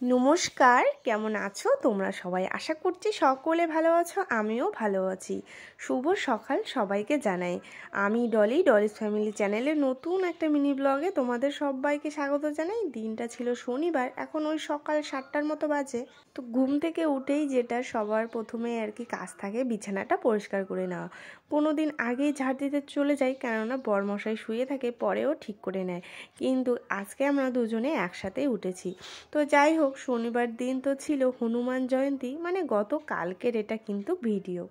নমস্কার, কেমন আছো তোমরা সবাই? আশা করছি সকলে ভালো আছো, আমিও ভালো আছি। শুভ সকাল সবাইকে জানাই। আমি ডলিস ফ্যামিলি চ্যানেলে নতুন একটা মিনি ব্লগে তোমাদের সবাইকে স্বাগত জানাই। দিনটা ছিল শনিবার, এখন ওই সকাল 7টার মতো বাজে। তো ঘুম থেকে উঠেই যেটা সবার প্রথমে কাজ থাকে বিছানাটা পরিষ্কার করে নেওয়া। 15 দিন আগেই ঝাড় দিতে চলে যাই, কেননা বরমশাই শুয়ে থাকে, পরেও ঠিক করে নেয়। কিন্তু আজকে আমরা দুজনে একসাথেই উঠেছি। তো যাই হোক, শনিবার দিন তো ছিল হনুমান জয়ন্তী, মানে গত কালকের এটা কিন্তু ভিডিও।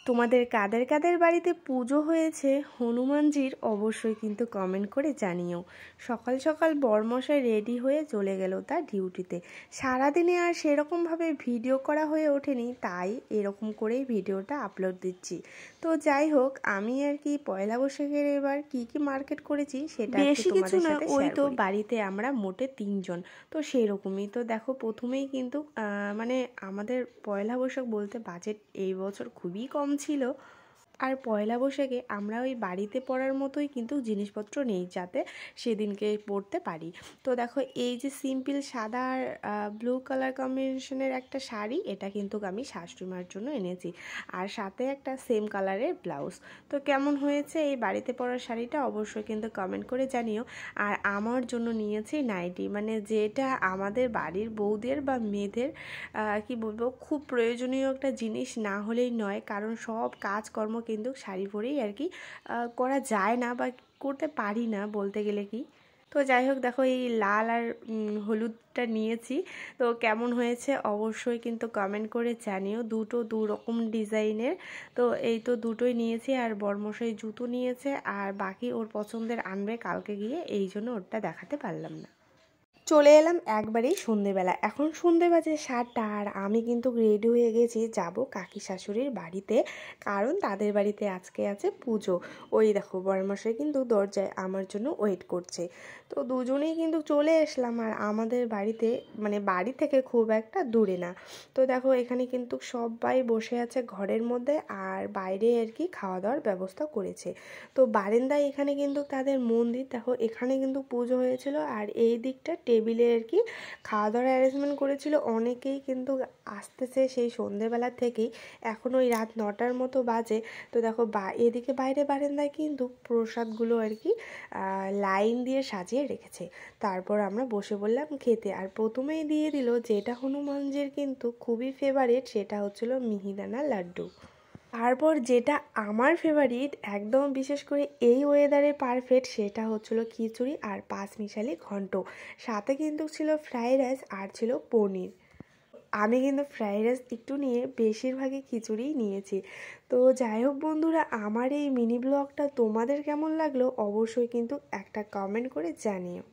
তোমাদের কাদের কাদের বাড়িতে পুজো হয়েছে হনুমানজির অবশ্যই কিন্তু কমেন্ট করে জানিও। সকাল সকাল বরমশাই রেডি হয়ে চলে গেল তার ডিউটিতে। সারাদিনে আর সেরকমভাবে ভিডিও করা হয়ে ওঠেনি, তাই এরকম করেই ভিডিওটা আপলোড দিচ্ছি। তো যাই হোক, আমি পয়লা বৈশাখের এবার কি মার্কেট করেছি সেটা বেশি কিছু না, ওই তো বাড়িতে আমরা মোটে 3 জন। তো সেরকমই তো দেখো, প্রথমেই কিন্তু মানে আমাদের পয়লা বৈশাখ বলতে বাজেট এই বছর খুবই কম ছিল। আর পয়লা বৈশাখে আমরা ওই বাড়িতে পরার মতোই কিন্তু জিনিসপত্র নেই, যাতে সেদিনকে পরতে পারি। তো দেখো, এই যে সিম্পল সাদা আর ব্লু কালার কম্বিনেশনের একটা শাড়ি, এটা কিন্তু আমি শাশুড়িমার জন্য এনেছি, আর সাথে একটা সেম কালারের ব্লাউজ। তো কেমন হয়েছে এই বাড়িতে পরার শাড়িটা অবশ্যই কিন্তু কমেন্ট করে জানিও। আর আমার জন্য নিয়েছি নাইটি, মানে যেটা আমাদের বাড়ির বউদের বা মেয়েদের কি বলবো, খুব প্রয়োজনীয় একটা জিনিস না হলেই নয়, কারণ সব কাজকর্ম কিন্তু শাড়ি পরেই করা যায় না, বা করতে পারি না বলতে গেলে কি। তো যাই হোক, দেখো এই লাল আর হলুদটা নিয়েছি। তো কেমন হয়েছে অবশ্যই কিন্তু কমেন্ট করে জানিও। দুটো দু রকম ডিজাইনের। তো এই তো দুটোই নিয়েছি, আর বরমশাই জুতো নিয়েছে, আর বাকি ওর পছন্দের আনবে কালকে গিয়ে, এই জন্য ওরটা দেখাতে পারলাম না। চলে এলাম একবারেই সন্ধেবেলা। এখন সন্ধে বাজে 7টা, আর আমি কিন্তু রেডি হয়ে গেছি, যাব কাকি শাশুড়ির বাড়িতে, কারণ তাদের বাড়িতে আজকে আছে পুজো। ওই দেখো, বরমশাই কিন্তু দরজায় আমার জন্য ওয়েট করছে। তো দুজনেই কিন্তু চলে আসলাম, আর আমাদের বাড়িতে মানে বাড়ি থেকে খুব একটা দূরে না। তো দেখো, এখানে কিন্তু সবাই বসে আছে ঘরের মধ্যে, আর বাইরে খাওয়া দাওয়ার ব্যবস্থা করেছে। তো বারান্দায় এখানে কিন্তু তাদের মন্দির, দেখো এখানে কিন্তু পুজো হয়েছিল, আর এই দিকটা টেবিলে খাওয়া দাওয়ার অ্যারেঞ্জমেন্ট করেছিল। অনেকেই কিন্তু আসতেছে সেই সন্ধেবেলা থেকেই, এখন ওই রাত 9টার মতো বাজে। তো দেখো এদিকে বাইরে বারান্দায় কিন্তু প্রসাদগুলো লাইন দিয়ে সাজিয়ে রেখেছে। তারপর আমরা বসে বললাম খেতে, আর প্রথমেই দিয়ে দিল যেটা হনুমানজির কিন্তু খুবই ফেভারিট, সেটা হচ্ছিল মিহিদানা লাড্ডু। তারপর যেটা আমার ফেভারিট একদম, বিশেষ করে এই ওয়েদারে পারফেক্ট, সেটা হচ্ছিল খিচুড়ি আর পাঁচমিশালি ঘন্ট। সাথে কিন্তু ছিল ফ্রাইড রাইস আর ছিল পনির। আমি কিন্তু ফ্রাইড রাইস একটু নিয়ে বেশিরভাগই খিচুড়িই নিয়েছি। তো যাই হোক বন্ধুরা, আমার এই মিনি ব্লগটা তোমাদের কেমন লাগলো অবশ্যই কিন্তু একটা কমেন্ট করে জানিও।